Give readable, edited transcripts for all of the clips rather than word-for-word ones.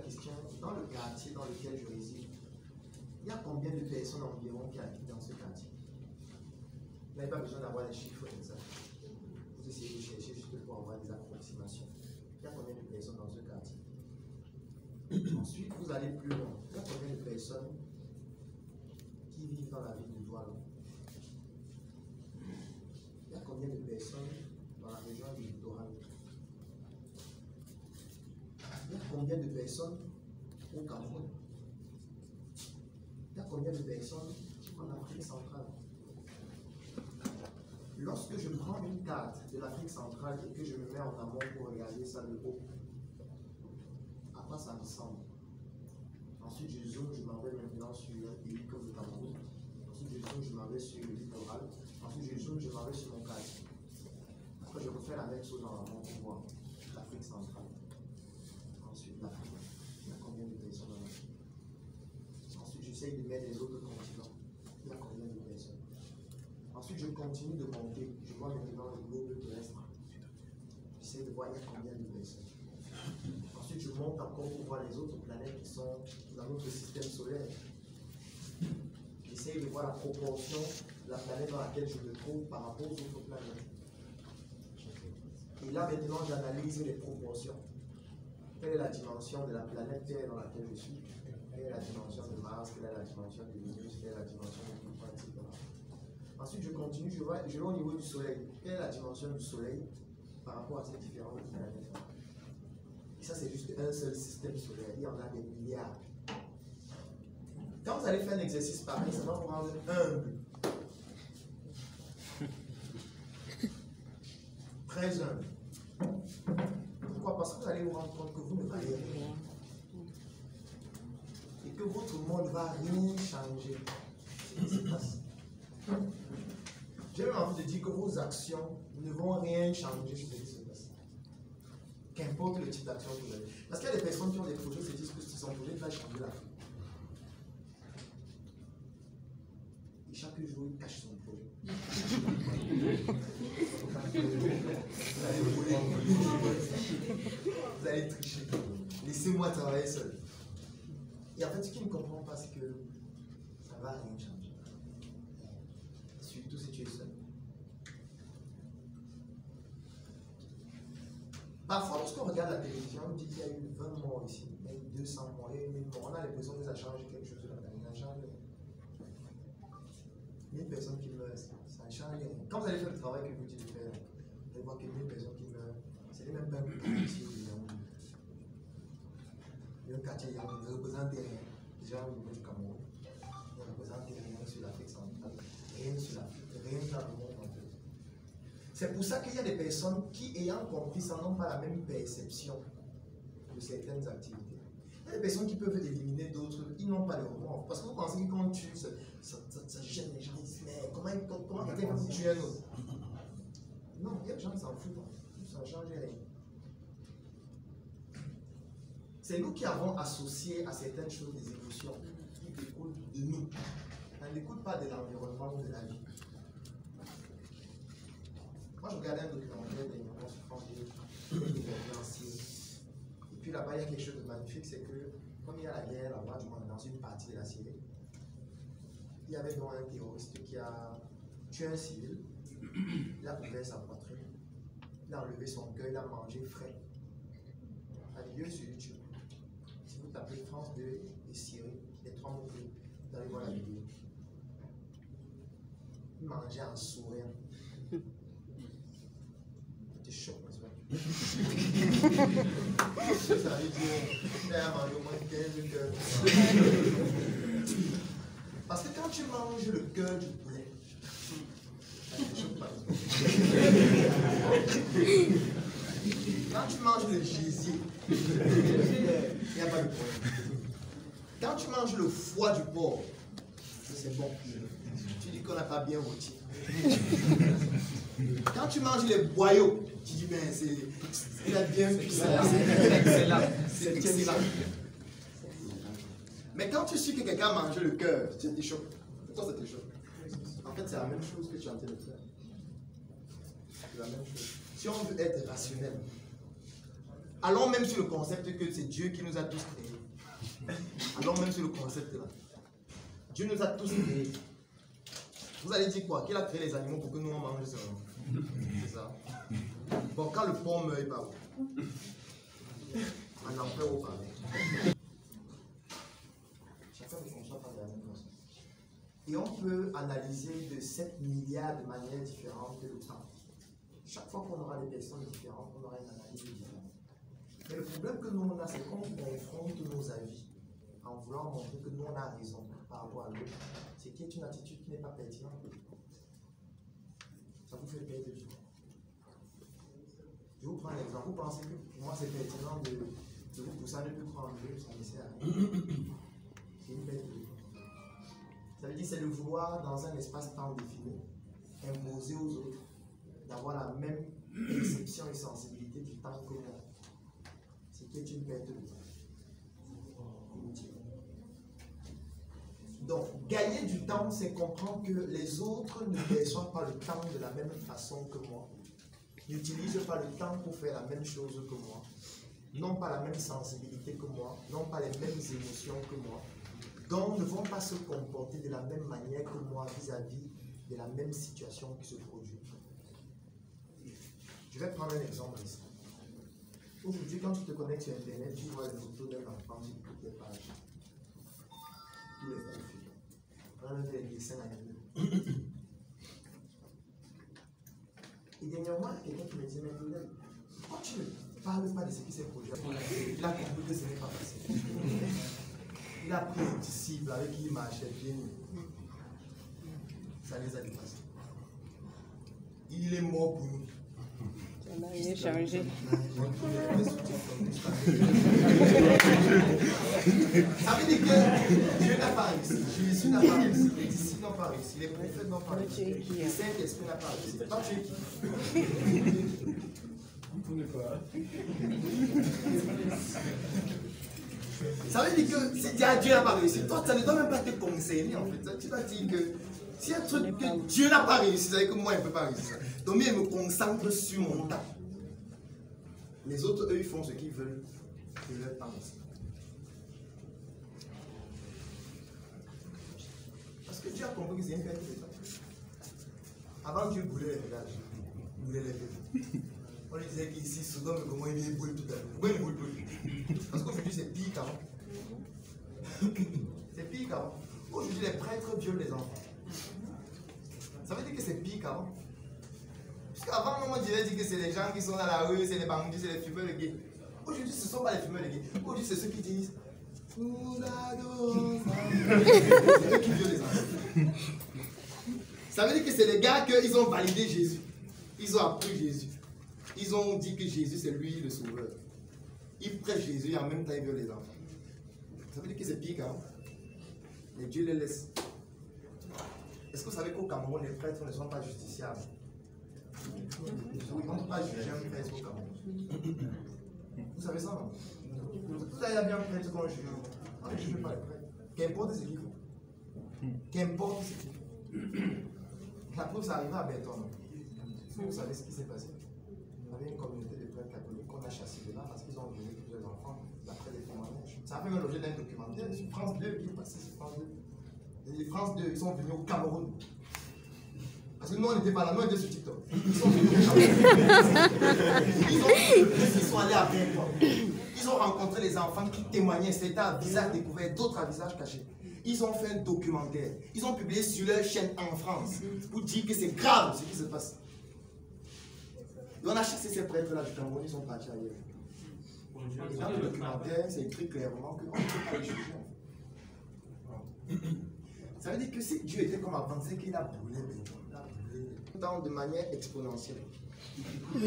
question, dans le quartier dans lequel je réside, il y a combien de personnes environ qui habitent dans ce quartier? Vous n'avez pas besoin d'avoir les chiffres exacts. Vous essayez de chercher juste pour avoir des approximations. Il y a combien de personnes dans ce quartier? Ensuite, vous allez plus loin. Il y a combien de personnes qui vivent dans la ville de Douala? Il y a combien de personnes dans la région du littoral? Il y a combien de personnes au Cameroun? Il y a combien de personnes en Afrique centrale? Lorsque je prends une carte de l'Afrique centrale et que je me mets en amont pour regarder ça de haut, à quoi ça ressemble? Ensuite, je zoome, je m'en vais maintenant sur un pays comme le Cameroun. Ensuite, je zoome, je m'en vais sur le littoral. Ensuite, je zoome, je m'en vais sur mon quartier. Après, je refais la même chose en amont pour voir l'Afrique centrale. Ensuite, l'Afrique. Il y a combien de personnes dans l'Afrique? Ensuite, j'essaye de mettre les autres continents. Il y a combien de personnes? Ensuite, je continue de monter. Je vois maintenant le globe terrestre. J'essaie de voir il y a combien de personnes. Ensuite, je monte encore pour voir les autres planètes qui sont dans notre système solaire. J'essaie de voir la proportion de la planète dans laquelle je me trouve par rapport aux autres planètes. Et là, maintenant, j'analyse les proportions. Quelle est la dimension de la planète Terre dans laquelle je suis? Quelle est la dimension de Mars? Quelle est la dimension de Vénus? Quelle est la dimension de Pluton, etc. Ensuite, je continue, je vais au niveau du Soleil. Quelle est la dimension du Soleil par rapport à ces différentes planètes? Et ça, c'est juste un seul système solaire. Il y en a des milliards. Quand vous allez faire un exercice pareil, ça va vous rendre humble. Très humble. Pourquoi? Parce que vous allez vous rendre compte que vous ne valez rien. Et que votre monde ne va rien changer. C'est ce qui se passe. J'ai même envie de dire que vos actions ne vont rien changer sur ce qui se passe. Qu'importe le type d'action que vous avez. Parce qu'il y a des personnes qui ont des projets, se disent que son projet va changer la vie. Et chaque jour, il cache son projet. Vous allez tricher. Laissez-moi travailler seul. Et en fait, ce qu'il ne comprend pas, c'est que ça ne va rien changer. Surtout si tu es seul. Parfois, lorsqu'on regarde la télévision, on dit qu'il y a eu 20 morts ici, il y a eu 200 morts, il y a eu 1000 morts. On a l'impression que ça change quelque chose de la planète. Ça change. 1000 personnes qui meurent, ça ne change rien. Quand vous allez faire le travail que vous dites de faire, vous allez voir que 1000 personnes qui meurent, ce n'est même pas un peu ici au Yaoundé. Le quartier Yaoundé ne représente rien. Déjà au niveau du Cameroun, ne représente rien sur l'Afrique centrale, rien sur l'Afrique, rien dans le monde entier. C'est pour ça qu'il y a des personnes qui, ayant compris ça, n'ont pas la même perception de certaines activités. Il y a des personnes qui peuvent éliminer d'autres, ils n'ont pas de remords. Parce que vous pensez que quand on tue, ça gêne les gens, ils disent, mais comment quelqu'un peut tuer un autre? Non, il y a des gens qui s'en foutent, ça ne change rien. C'est nous qui avons associé à certaines choses des émotions qui découlent de nous. Ça ne découle pas de l'environnement ou de la vie. Moi, je regardais un documentaire dernièrement sur France 2, et puis là-bas, il y a quelque chose de magnifique, c'est que, comme il y a la guerre là-bas, du moins dans une partie de la Syrie, il y avait donc un terroriste qui a tué un civil, il a ouvert sa poitrine, il a enlevé son cœur, il a mangé frais. La vidéo est sur YouTube. Si vous tapez France 2 et Syrie, les trois mots clés, vous allez voir la vidéo. Il mangeait en souriant. C'était chaud, n'est-ce pas? Ça veut dire, il a mangé au moins 15 cœurs. Parce que quand tu manges le cœur du poulet, ça te choque pas. Quand tu manges le gésier, il n'y a pas de problème. Quand tu manges le foie du porc, c'est bon. Tu dis qu'on n'a pas bien rôti. Quand tu manges les boyaux, tu dis, ben c'est bien cuit. C'est excellent. Mais quand tu sais que quelqu'un a mangé le cœur, tu te choques. Pourquoi ça te choque? En fait, c'est la même chose que tu es en train de faire. C'est la même chose. Si on veut être rationnel, Allons même sur le concept que c'est Dieu qui nous a tous créés. Allons même sur le concept là. Dieu nous a tous créés. Vous allez dire quoi? Qu'il a créé les animaux pour que nous on mange seulement. C'est ça. Bon, quand le porc meurt, il part où? En enfer au paradis. Chacun ne fonctionne pas de la même façon. Et on peut analyser de 7 milliards de manières différentes le temps. Chaque fois qu'on aura des personnes différentes, on aura une analyse différente. Mais le problème que nous on a, c'est qu'on confronte nos avis en voulant montrer que nous on a raison par rapport à l'autre. C'est qui est une attitude qui n'est pas pertinente. Ça vous fait perdre du temps. Je vous prends un exemple. Vous pensez que pour moi c'est pertinent de vous pousser à ne plus croire en Dieu, ça ne sert à rien. C'est une perte de temps. Ça veut dire que c'est le vouloir dans un espace-temps défini, imposer aux autres d'avoir la même perception et sensibilité du temps que moi. C'est qui est une perte de temps. Inutile. Donc, gagner du temps, c'est comprendre que les autres ne perçoivent pas le temps de la même façon que moi, n'utilisent pas le temps pour faire la même chose que moi, n'ont pas la même sensibilité que moi, n'ont pas les mêmes émotions que moi, donc ne vont pas se comporter de la même manière que moi vis-à-vis de la même situation qui se produit. Je vais prendre un exemple ici. Aujourd'hui, quand tu te connectes sur Internet, tu vois les photos d'un enfant sur toutes les pages, tous les profils. On fait des dessins animés. Et dernièrement, quelqu'un qui me disait, mais pourquoi tu ne parles pas de ce qui s'est produit? Il a compris que ce n'est pas facile. Il a pris un disciple avec qui il marchait bien. Ça les a dépassés. Il est mort pour nous. Il est changé. Ça veut dire que Dieu n'a pas réussi, Jésus n'a pas réussi, les disciples n'ont pas réussi, les prophètes n'ont pas réussi, le Saint-Esprit n'a pas réussi. Toi, tu es qui? Ça veut dire que si Dieu n'a pas réussi, toi, ça ne doit même pas te concerner en fait. Tu vas dire que si un truc que Dieu n'a pas réussi, ça veut dire que moi, je ne peux pas réussir. Donc, je me concentre sur mon temps. Les autres, eux, ils font ce qu'ils veulent de leur temps aussi. Parce que Dieu a compris que c'est une perte de temps. Avant, Dieu boulait les villages. Il boulait les villes. On lui disait qu'ici, Sodome, comment il boule tout à l'heure. Pourquoi il boule plus? Parce qu'aujourd'hui, c'est pire qu'avant. C'est pire qu'avant. Aujourd'hui, les prêtres violent les enfants. Ça veut dire que c'est pire qu'avant. Puisqu'avant, on dirait que c'est les gens qui sont dans la rue, c'est les bandits, c'est les fumeurs de gays. Aujourd'hui, ce ne sont pas les fumeurs de gays. Aujourd'hui, c'est ceux qui disent nous adorons. C'est eux qui violent les enfants. Ça veut dire que c'est les gars qu'ils ont validé Jésus. Ils ont appris Jésus. Ils ont dit que Jésus, c'est lui le sauveur. Ils prêchent Jésus et en même temps, ils violent les enfants. Ça veut dire que c'est pire qu'avant. Mais Dieu les laisse. Est-ce que vous savez qu'au Cameroun, les prêtres ne sont pas justiciables? Oui, on ne peut pas juger un prêtre au Cameroun. Vous savez ça, non? Vous avez bien un prêtre qu'on juge. On ne juge pas les prêtres. Qu'importe ce qu'ils font. Qu'importe ce qu'ils font. La preuve, ça arrive à Berton. Vous savez ce qui s'est passé? Il y avait une communauté de prêtres catholiques qu'on a chassé de là parce qu'ils ont violé plusieurs enfants d'après des témoignages. Ça a fait l'objet d'un documentaire sur France 2 qui est passé sur France 2. Et France 2, ils sont venus au Cameroun. Parce que nous, on n'était pas là, nous, on était sur TikTok. Ils sont venus au Cameroun. Ils sont allés à Berton. Ils ont rencontré les enfants qui témoignaient. C'était à visage découvert, d'autres à visage caché. Ils ont fait un documentaire. Ils ont publié sur leur chaîne en France pour dire que c'est grave ce qui se passe. Et on a chassé ces prêtres-là du Cameroun, ils sont partis ailleurs. Et dans le documentaire, c'est écrit clairement qu'on ne peut pas les juger. Ça veut dire que si Dieu était comme avant, c'est qu'il a brûlé les gens. De manière exponentielle. Oui,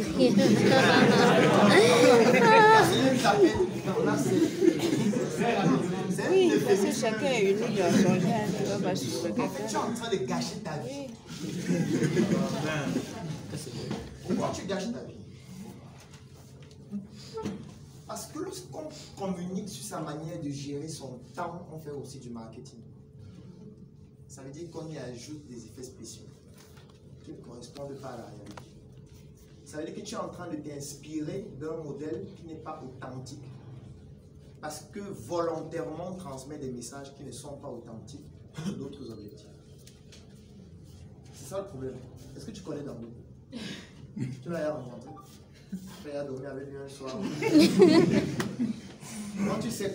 parce que chacun est unique dans son genre. En fait, tu es en train de gâcher ta vie. Pourquoi tu gâches ta vie? Parce que lorsqu'on communique sur sa manière de gérer son temps, on fait aussi du marketing. Ça veut dire qu'on y ajoute des effets spéciaux qui ne correspondent pas à la réalité. Ça veut dire que tu es en train de t'inspirer d'un modèle qui n'est pas authentique. Parce que volontairement, on transmet des messages qui ne sont pas authentiques pour d'autres objectifs. C'est ça le problème. Est-ce que tu connais Dango? Tu l'as rencontré? Tu as dormi avec lui un soir. Quand tu sais